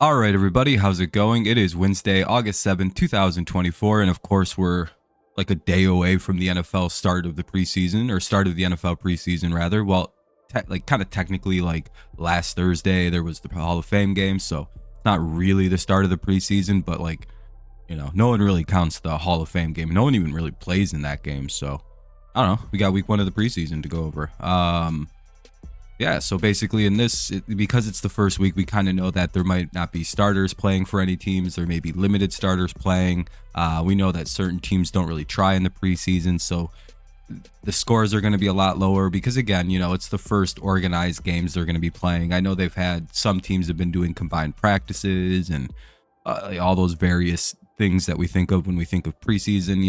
All right, everybody, how's it going? It is Wednesday, August 7th, 2024, and of course, we're like a day away from the NFL start of the preseason, or start of the NFL preseason, rather. Well, kind of technically, like last Thursday, there was the Hall of Fame game, so not really the start of the preseason, but like, no one really counts the Hall of Fame game. No one even really plays in that game, so I don't know. We got week one of the preseason to go over. Yeah, so basically in this, because it's the first week, we kind of know that there might not be starters playing for any teams. There may be limited starters playing. We know that certain teams don't really try in the preseason, so the scores are going to be a lot lower because, again, it's the first organized games they're going to be playing. I know they've had some teams have been doing combined practices and all those various things that we think of when we think of preseason,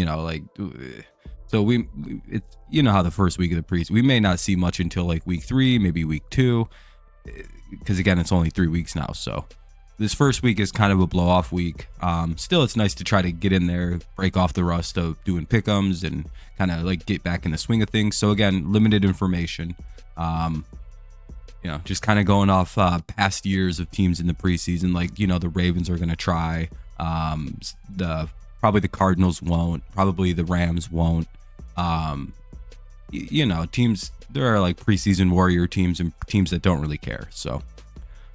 so it's how the first week of the preseason, we may not see much until like week 3, maybe week 2, because again, it's only 3 weeks now. So this first week is kind of a blow off week. Still, it's nice to try to get in there, break off the rust of doing pick'ems and kind of like get back in the swing of things. So again, limited information. Just kind of going off past years of teams in the preseason. Like, the Ravens are going to try. Probably the Cardinals won't. Probably the Rams won't. Teams, there are like preseason warrior teams and teams that don't really care. So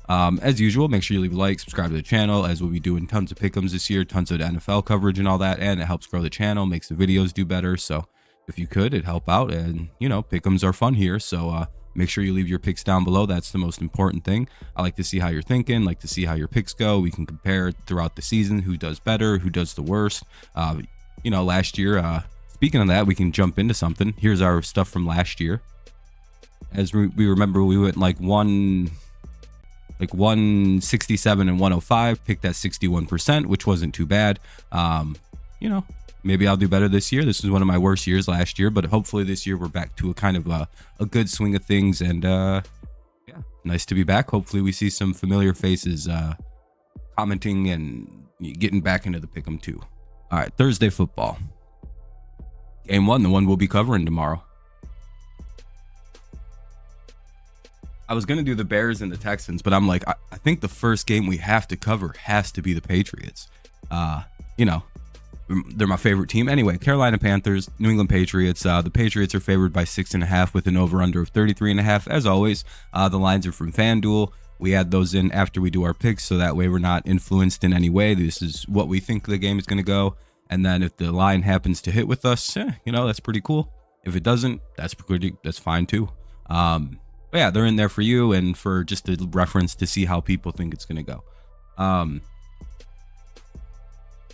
as usual, make sure you leave a like, subscribe to the channel, as we'll be doing tons of pick'ems this year, tons of NFL coverage and all that, and it helps grow the channel, makes the videos do better. So if you could, it'd help out. And pick'ems are fun here, so make sure you leave your picks down below. That's the most important thing. I like to see how you're thinking, like to see how your picks go. We can compare throughout the season who does better, who does the worst. Last year, speaking of that, we can jump into something. Here's our stuff from last year. As we remember, we went like 167 and 105, picked at 61%, which wasn't too bad. Maybe I'll do better this year. This was one of my worst years last year, but hopefully this year we're back to a kind of a good swing of things. And yeah, nice to be back. Hopefully we see some familiar faces commenting and getting back into the pick'em too. All right, Thursday football. Game 1, the one we'll be covering tomorrow. I was going to do the Bears and the Texans, but I'm like, I think the first game we have to cover has to be the Patriots. They're my favorite team. Anyway, Carolina Panthers, New England Patriots. The Patriots are favored by 6.5 with an over-under of 33.5. As always, the lines are from FanDuel. We add those in after we do our picks, so that way we're not influenced in any way. This is what we think the game is going to go. And then if the line happens to hit with us, that's pretty cool. If it doesn't, that's fine too. But yeah, they're in there for you and for just a reference to see how people think it's going to go.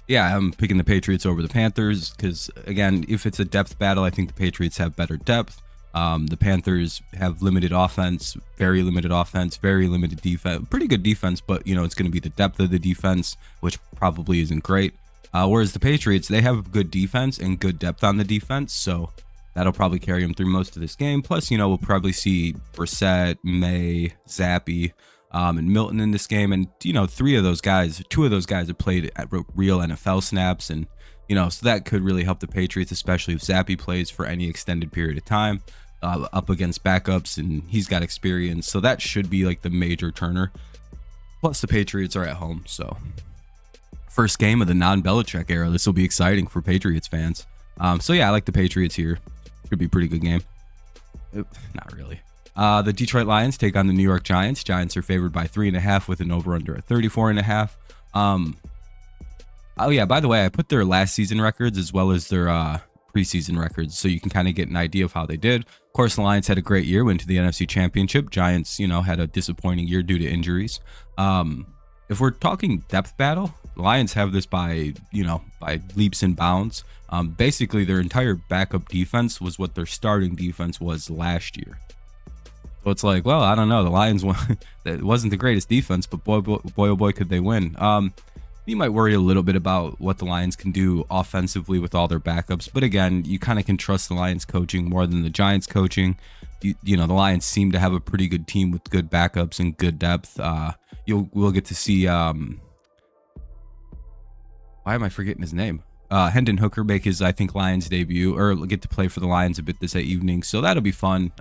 Yeah, I'm picking the Patriots over the Panthers because, again, if it's a depth battle, I think the Patriots have better depth. The Panthers have limited offense, very limited defense, pretty good defense, but, it's going to be the depth of the defense, which probably isn't great. Whereas the Patriots, they have good defense and good depth on the defense, so that'll probably carry them through most of this game. Plus, we'll probably see Brissett, May, Zappy, and Milton in this game. And, two of those guys have played at real NFL snaps. And, so that could really help the Patriots, especially if Zappy plays for any extended period of time up against backups. And he's got experience. So that should be like the major turner. Plus, the Patriots are at home. So first game of the non-Belichick era. This will be exciting for Patriots fans. So yeah, I like the Patriots here. Should be a pretty good game. Not really. The Detroit Lions take on the New York Giants. Giants are favored by 3.5 with an over-under at 34.5. Oh yeah, by the way, I put their last season records as well as their preseason records, so you can kind of get an idea of how they did. Of course, the Lions had a great year, went to the NFC Championship. Giants, had a disappointing year due to injuries. If we're talking depth battle, the Lions have this by leaps and bounds. Basically, their entire backup defense was what their starting defense was last year. So it's like, well, I don't know. The Lions it wasn't the greatest defense, but boy, oh boy, could they win. You might worry a little bit about what the Lions can do offensively with all their backups. But again, you kind of can trust the Lions coaching more than the Giants coaching. The Lions seem to have a pretty good team with good backups and good depth. We'll get to see, why am I forgetting his name? Hendon Hooker make his, I think, Lions debut, or get to play for the Lions a bit this evening. So that'll be fun.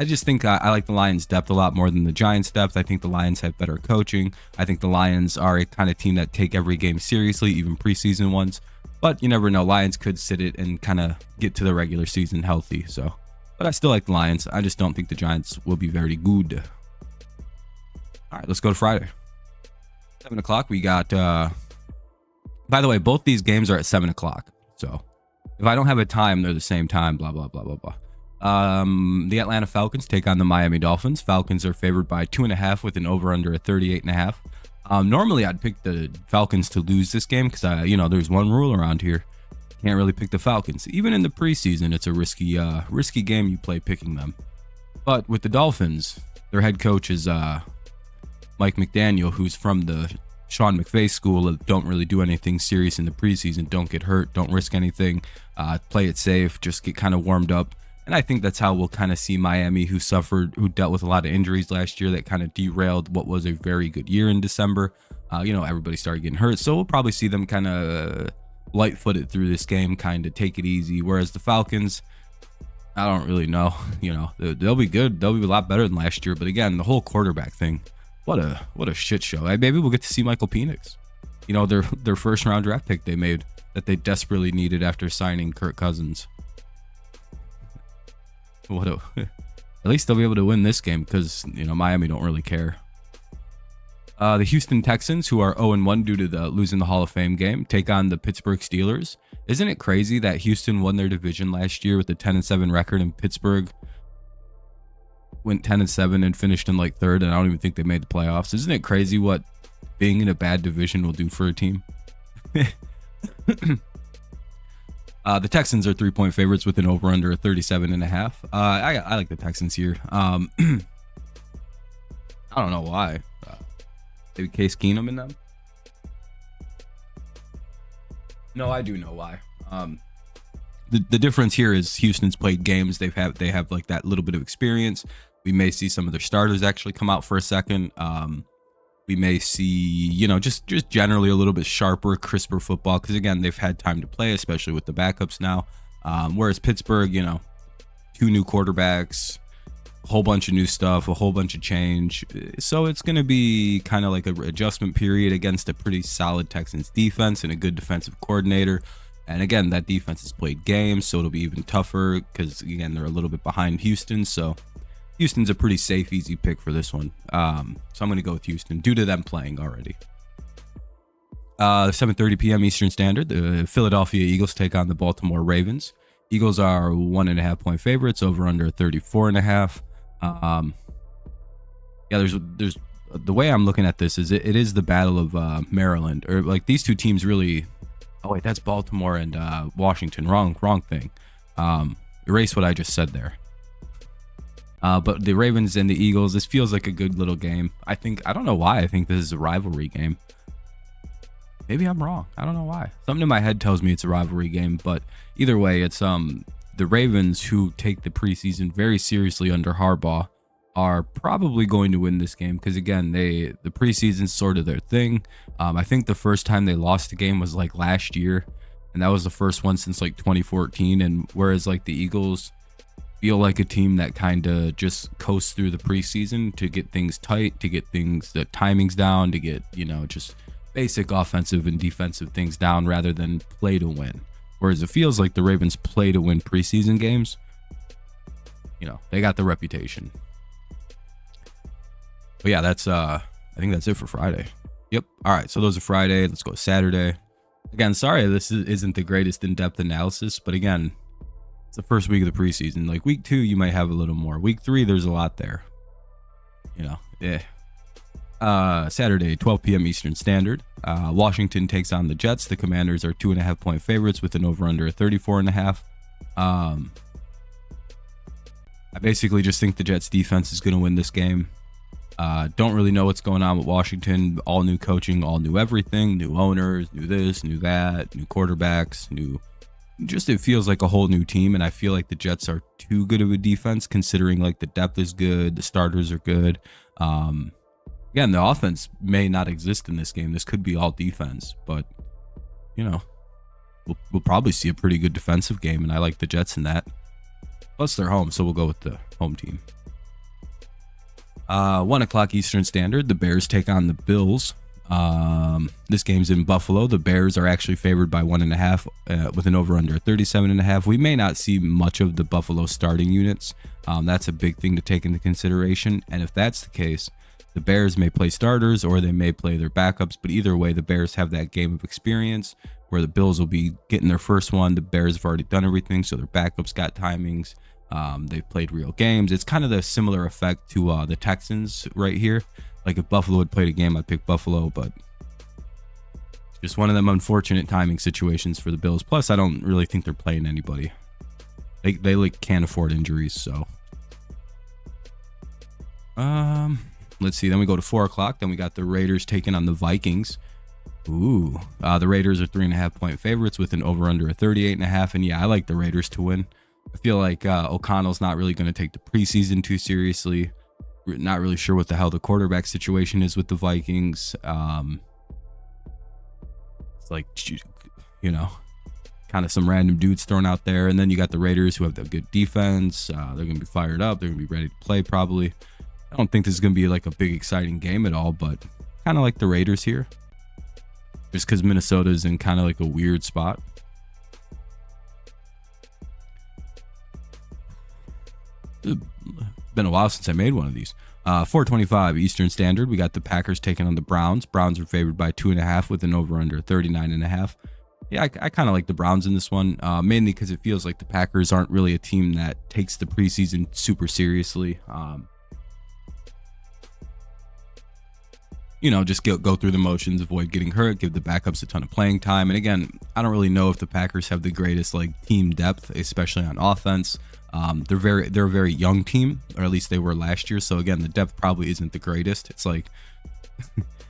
I just think I like the Lions' depth a lot more than the Giants' depth. I think the Lions have better coaching. I think the Lions are a kind of team that take every game seriously, even preseason ones. But you never know. Lions could sit it and kind of get to the regular season healthy. So, but I still like the Lions. I just don't think the Giants will be very good. All right, let's go to Friday. 7 o'clock. We got. By the way, both these games are at 7 o'clock. So if I don't have a time, they're the same time. Blah blah blah blah blah. The Atlanta Falcons take on the Miami Dolphins. Falcons are favored by 2.5 with an over/under at 38.5. Normally I'd pick the Falcons to lose this game because there's one rule around here: can't really pick the Falcons. Even in the preseason, it's a risky game you play picking them. But with the Dolphins, their head coach is Mike McDaniel, who's from the Sean McVay school of don't really do anything serious in the preseason. Don't get hurt. Don't risk anything. Play it safe. Just get kind of warmed up. And I think that's how we'll kind of see Miami, who dealt with a lot of injuries last year that kind of derailed what was a very good year in December. Everybody started getting hurt. So we'll probably see them kind of light-footed through this game, kind of take it easy. Whereas the Falcons, I don't really know. They'll be good. They'll be a lot better than last year. But again, the whole quarterback thing, what a shit show. Maybe we'll get to see Michael Penix. Their first round draft pick they made that they desperately needed after signing Kirk Cousins. At least they'll be able to win this game because Miami don't really care. The Houston Texans, who are 0-1 due to losing the Hall of Fame game, take on the Pittsburgh Steelers. Isn't it crazy that Houston won their division last year with a 10-7 record, and Pittsburgh went 10-7 and finished in like third, and I don't even think they made the playoffs? Isn't it crazy what being in a bad division will do for a team? The Texans are 3-point favorites with an over/under of 37.5. I like the Texans here. I don't know why. Maybe Case Keenum in them. No, I do know why. The difference here is Houston's played games. They have like that little bit of experience. We may see some of their starters actually come out for a second. We may see, just generally a little bit sharper, crisper football because, again, they've had time to play, especially with the backups now. Whereas Pittsburgh, 2 new quarterbacks, a whole bunch of new stuff, a whole bunch of change. So it's going to be kind of like an adjustment period against a pretty solid Texans defense and a good defensive coordinator. And again, that defense has played games, so it'll be even tougher because, again, they're a little bit behind Houston. So Houston's a pretty safe, easy pick for this one. So I'm going to go with Houston due to them playing already. 7:30 p.m. Eastern Standard, the Philadelphia Eagles take on the Baltimore Ravens. Eagles are 1.5-point favorites, over under 34.5. There's the way I'm looking at this is it is the battle of Maryland, or like these two teams really. Oh wait, that's Baltimore and Washington. Wrong thing. Erase what I just said there. But the Ravens and the Eagles, this feels like a good little game. I don't know why I think this is a rivalry game. Maybe I'm wrong. I don't know why. Something in my head tells me it's a rivalry game, but either way, it's the Ravens, who take the preseason very seriously under Harbaugh, are probably going to win this game because, again, the preseason's sort of their thing. I think the first time they lost the game was like last year, and that was the first one since like 2014. And whereas like the Eagles feel like a team that kind of just coasts through the preseason to get things tight, to get the timings down, to get, just basic offensive and defensive things down rather than play to win. Whereas it feels like the Ravens play to win preseason games. They got the reputation. But yeah, I think that's it for Friday. Yep. All right. So those are Friday. Let's go Saturday. Again, sorry, this isn't the greatest in-depth analysis, but again, it's the first week of the preseason. Like week 2, you might have a little more. Week 3, there's a lot there. Yeah. Saturday, 12 p.m. Eastern Standard. Washington takes on the Jets. The Commanders are 2.5-point favorites with an over/under of 34.5. I basically just think the Jets defense is going to win this game. Don't really know what's going on with Washington. All new coaching, all new everything, new owners, new this, new that, new quarterbacks, it feels like a whole new team. And I feel like the Jets are too good of a defense considering like the depth is good, the starters are good. Again, the offense may not exist in this game. This could be all defense, but we'll probably see a pretty good defensive game, and I like the Jets in that. Plus they're home, so we'll go with the home team. 1 o'clock Eastern Standard, the Bears take on the Bills. This game's in Buffalo. The Bears are actually favored by 1.5 with an over-under 37.5. We may not see much of the Buffalo starting units. That's a big thing to take into consideration. And if that's the case, the Bears may play starters or they may play their backups. But either way, the Bears have that game of experience where the Bills will be getting their first one. The Bears have already done everything, so their backups got timings. They've played real games. It's kind of the similar effect to the Texans right here. Like if Buffalo had played a game, I'd pick Buffalo, but just one of them unfortunate timing situations for the Bills. Plus, I don't really think they're playing anybody. They like can't afford injuries, so. Let's see. Then we go to 4 o'clock. Then we got the Raiders taking on the Vikings. Ooh, the Raiders are 3.5-point favorites with an over/under of 38.5. And yeah, I like the Raiders to win. I feel like O'Connell's not really going to take the preseason too seriously. We're not really sure what the hell the quarterback situation is with the Vikings. It's like, you know, kind of some random dudes thrown out there. And then you got the Raiders who have the good defense. They're going to be fired up. They're going to be ready to play probably. I don't think this is going to be like a big exciting game at all, but kind of like the Raiders here. Just because Minnesota is in kind of like a weird spot. It's been a while since I made one of these. 4:25 Eastern Standard. We got the Packers taking on the Browns. Browns are favored by 2.5 with an over/under 39.5. Yeah, I kind of like the Browns in this one, mainly because it feels like the Packers aren't really a team that takes the preseason super seriously. You know, just go through the motions, avoid getting hurt, give the backups a ton of playing time. And again, I don't really know if the Packers have the greatest like team depth, especially on offense. They're a very young team, or at least they were last year. So again, the depth probably isn't the greatest. It's like,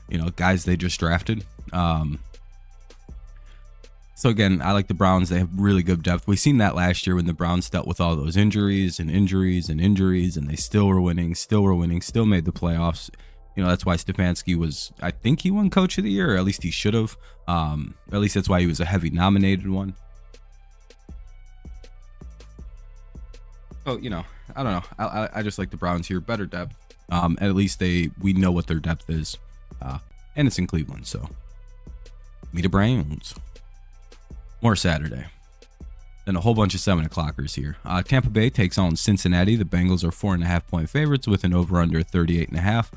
you know, guys they just drafted. So again, I like the Browns. They have really good depth. We've seen that last year when the Browns dealt with all those injuries, and they still were winning, still made the playoffs. You know, that's why Stefanski was, I think he won Coach of the Year, or at least he should have. At least that's why he was a heavy nominated one. Oh, you know, I don't know. I just like the Browns here. Better depth. At least we know what their depth is. And it's in Cleveland, so. Meet the Browns. More Saturday. Then a whole bunch of 7 o'clockers here. Tampa Bay takes on Cincinnati. The Bengals are 4.5-point favorites with an over/under 38.5.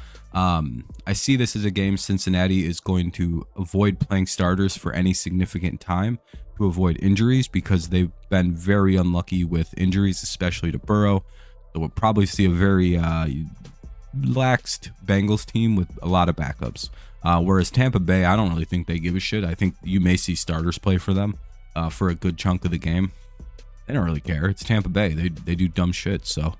I see this as a game Cincinnati is going to avoid playing starters for any significant time to avoid injuries because they've been very unlucky with injuries, especially to Burrow. So we'll probably see a very relaxed Bengals team with a lot of backups. Whereas Tampa Bay, I don't really think they give a shit. I think you may see starters play for them for a good chunk of the game. They don't really care. It's Tampa Bay. They do dumb shit. So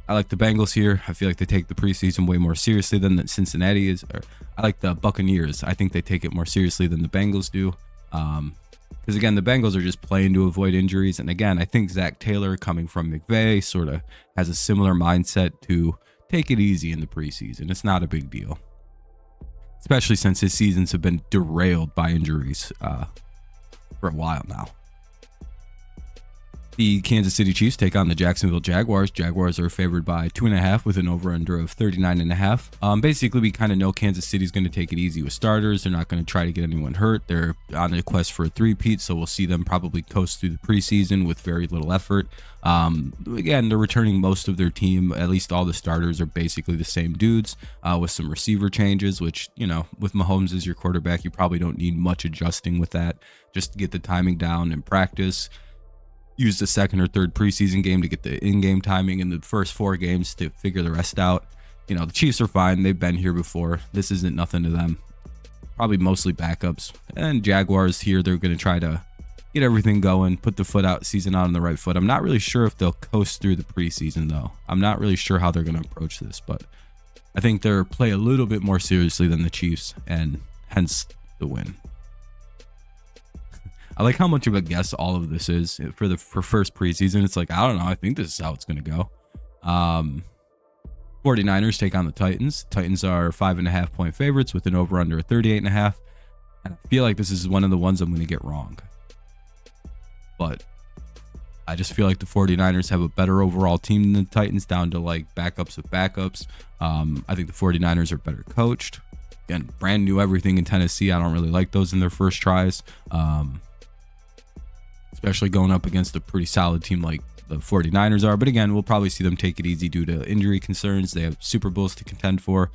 I like the Bengals here. I feel like they take the preseason way more seriously than Cincinnati is. Or I like the Buccaneers. I think they take it more seriously than the Bengals do. Because again, the Bengals are just playing to avoid injuries. And again, I think Zach Taylor, coming from McVay, sort of has a similar mindset to take it easy in the preseason. It's not a big deal, especially since his seasons have been derailed by injuries for a while now. The Kansas City Chiefs take on the Jacksonville Jaguars. Jaguars are favored by 2.5 with an over/under of 39.5. Basically, we kind of know Kansas City's going to take it easy with starters. They're not going to try to get anyone hurt. They're on a quest for a three-peat, so we'll see them probably coast through the preseason with very little effort. Again, they're returning most of their team. At least all the starters are basically the same dudes with some receiver changes, which, you know, with Mahomes as your quarterback, you probably don't need much adjusting with that. Just to get the timing down in practice. Use the second or third preseason game to get the in-game timing, and the first 4 games to figure the rest out. You know, the Chiefs are fine. They've been here before. This isn't nothing to them. Probably mostly backups. And Jaguars here, they're going to try to get everything going, put the season out on the right foot. I'm not really sure if they'll coast through the preseason, though. I'm not really sure how they're going to approach this, but I think they'll play a little bit more seriously than the Chiefs, and hence the win. I like how much of a guess all of this is for first preseason. It's like, I don't know. I think this is how it's going to go. 49ers take on the Titans. Titans are 5.5-point favorites with an over/under of 38.5. And I feel like this is one of the ones I'm going to get wrong. But I just feel like the 49ers have a better overall team than the Titans, down to like backups of backups. I think the 49ers are better coached. Again, brand new everything in Tennessee. I don't really like those in their first tries, especially going up against a pretty solid team like the 49ers are. But again, we'll probably see them take it easy due to injury concerns. They have Super Bowls to contend for.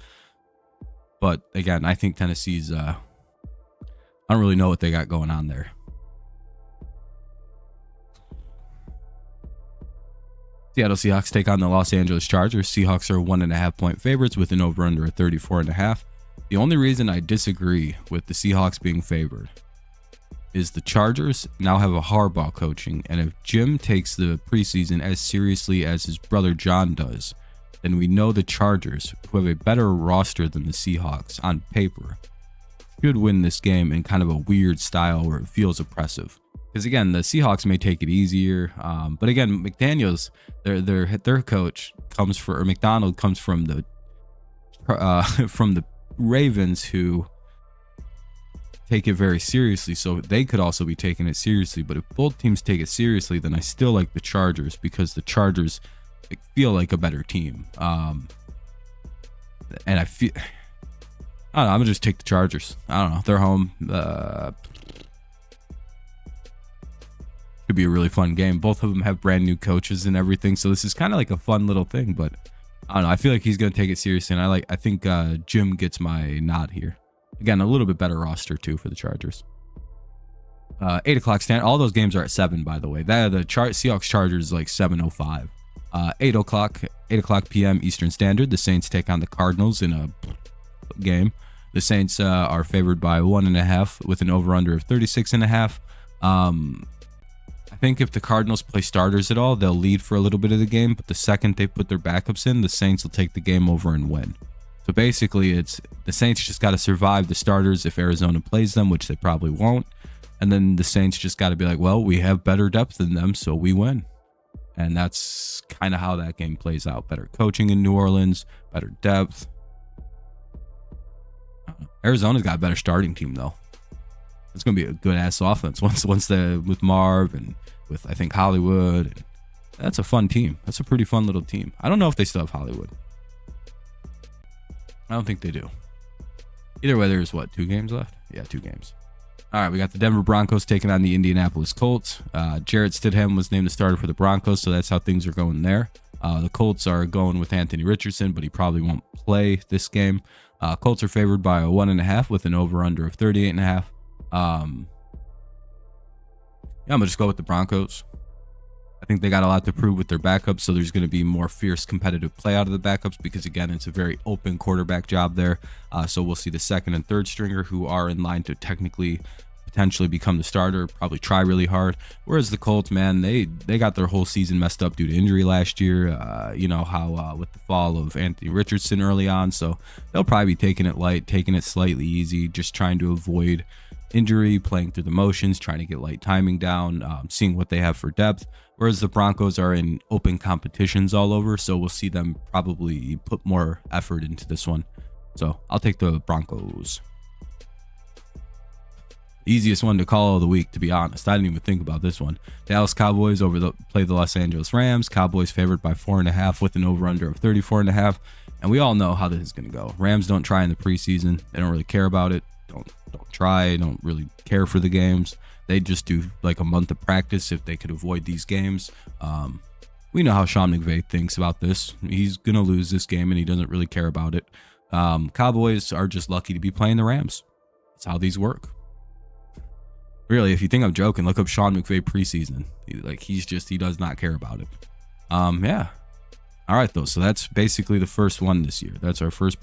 But again, I think Tennessee's, I don't really know what they got going on there. Seattle Seahawks take on the Los Angeles Chargers. Seahawks are 1.5 point favorites with an over-under at 34.5. The only reason I disagree with the Seahawks being favored is the Chargers now have a Harbaugh coaching, and if Jim takes the preseason as seriously as his brother John does, then we know the Chargers, who have a better roster than the Seahawks on paper, should win this game in kind of a weird style where it feels oppressive. Because again, the Seahawks may take it easier, but again, McDaniels, their coach comes for, or McDonald comes from the Ravens, who take it very seriously, so they could also be taking it seriously. But if both teams take it seriously, then I still like the Chargers, because the Chargers feel like a better team. And I feel, I don't know, I'm gonna just take the Chargers. I don't know, they're home. Could be a really fun game. Both of them have brand new coaches and everything, so this is kind of like a fun little thing. But I don't know, I feel like he's gonna take it seriously, and I think Jim gets my nod here. Again, a little bit better roster too for the Chargers. 8 o'clock stand. All those games are at 7, by the way. The Seahawks Chargers is like 7:05. 8 o'clock p.m. Eastern Standard. The Saints take on the Cardinals in a game. The Saints are favored by 1.5 with an over/under of 36.5. I think if the Cardinals play starters at all, they'll lead for a little bit of the game, but the second they put their backups in, the Saints will take the game over and win. So basically, it's the Saints just got to survive the starters if Arizona plays them, which they probably won't. And then the Saints just got to be like, well, we have better depth than them, so we win. And that's kind of how that game plays out. Better coaching in New Orleans, better depth. Arizona's got a better starting team, though. It's going to be a good-ass offense once they with Marv and with, I think, Hollywood. And that's a fun team. That's a pretty fun little team. I don't know if they still have Hollywood. I don't think they do. Either way, there's what, 2 games left? Yeah, 2 games. All right, we got the Denver Broncos taking on the Indianapolis Colts. Jarrett Stidham was named the starter for the Broncos, so that's how things are going there. The Colts are going with Anthony Richardson, but he probably won't play this game. Colts are favored by a 1.5 with an over/under of 38.5. I'm gonna just go with the Broncos. I think they got a lot to prove with their backups, so there's going to be more fierce competitive play out of the backups, because again, it's a very open quarterback job there. So we'll see the second and third stringer, who are in line to technically potentially become the starter, probably try really hard. Whereas the Colts, man, they got their whole season messed up due to injury last year. You know how with the fall of Anthony Richardson early on, so they'll probably be taking it light, taking it slightly easy, just trying to avoid injury, playing through the motions, trying to get light timing down, seeing what they have for depth. Whereas the Broncos are in open competitions all over, so we'll see them probably put more effort into this one. So I'll take the Broncos. Easiest one to call of the week, to be honest. I didn't even think about this one. Dallas Cowboys play the Los Angeles Rams. Cowboys favored by 4.5 with an over/under of 34.5. And we all know how this is going to go. Rams don't try in the preseason. They don't really care about it. Don't try. Don't really care for the games. They just do like a month of practice if they could avoid these games. We know how Sean McVay thinks about this. He's going to lose this game, and he doesn't really care about it. Cowboys are just lucky to be playing the Rams. That's how these work. Really, if you think I'm joking, look up Sean McVay preseason. He does not care about it. Yeah. All right, though. So that's basically the first one this year. That's our first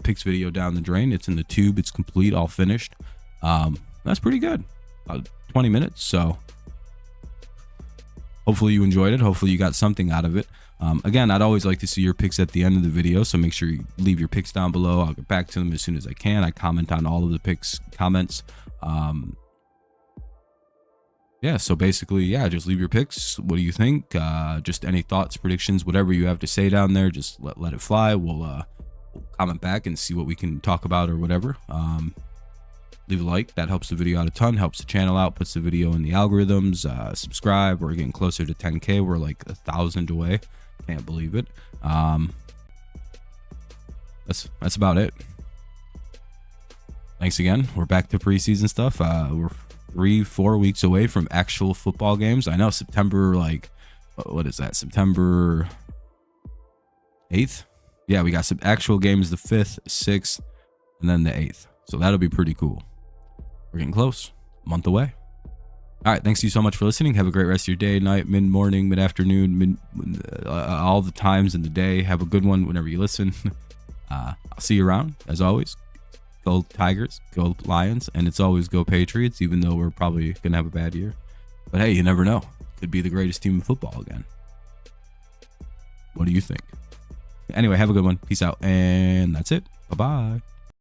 picks video down the drain. It's in the tube. It's complete, all finished. That's pretty good. 20 minutes. So hopefully you enjoyed it. Hopefully you got something out of it. Again, I'd always like to see your picks at the end of the video, so make sure you leave your picks down below. I'll get back to them as soon as I can. I comment on all of the picks comments. Yeah, so basically, yeah, just leave your picks. What do you think? Just any thoughts, predictions, whatever you have to say down there, just let it fly. We'll comment back and see what we can talk about or whatever. leave a like. That helps the video out a ton, helps the channel out, puts the video in the algorithms. Subscribe. We're getting closer to 10K. We're like 1,000 away. Can't believe it. That's about it. Thanks again. We're back to preseason stuff. We're 3-4 weeks away from actual football games. I know September, like, what is that? September 8th? Yeah, we got some actual games the 5th, 6th, and then the 8th. So that'll be pretty cool. We're getting close. A month away. All right. Thanks to you so much for listening. Have a great rest of your day, night, mid-morning, mid-afternoon, all the times in the day. Have a good one whenever you listen. I'll see you around, as always. Go Tigers, go Lions, and it's always go Patriots, even though we're probably going to have a bad year. But hey, you never know. Could be the greatest team in football again. What do you think? Anyway, have a good one. Peace out. And that's it. Bye-bye.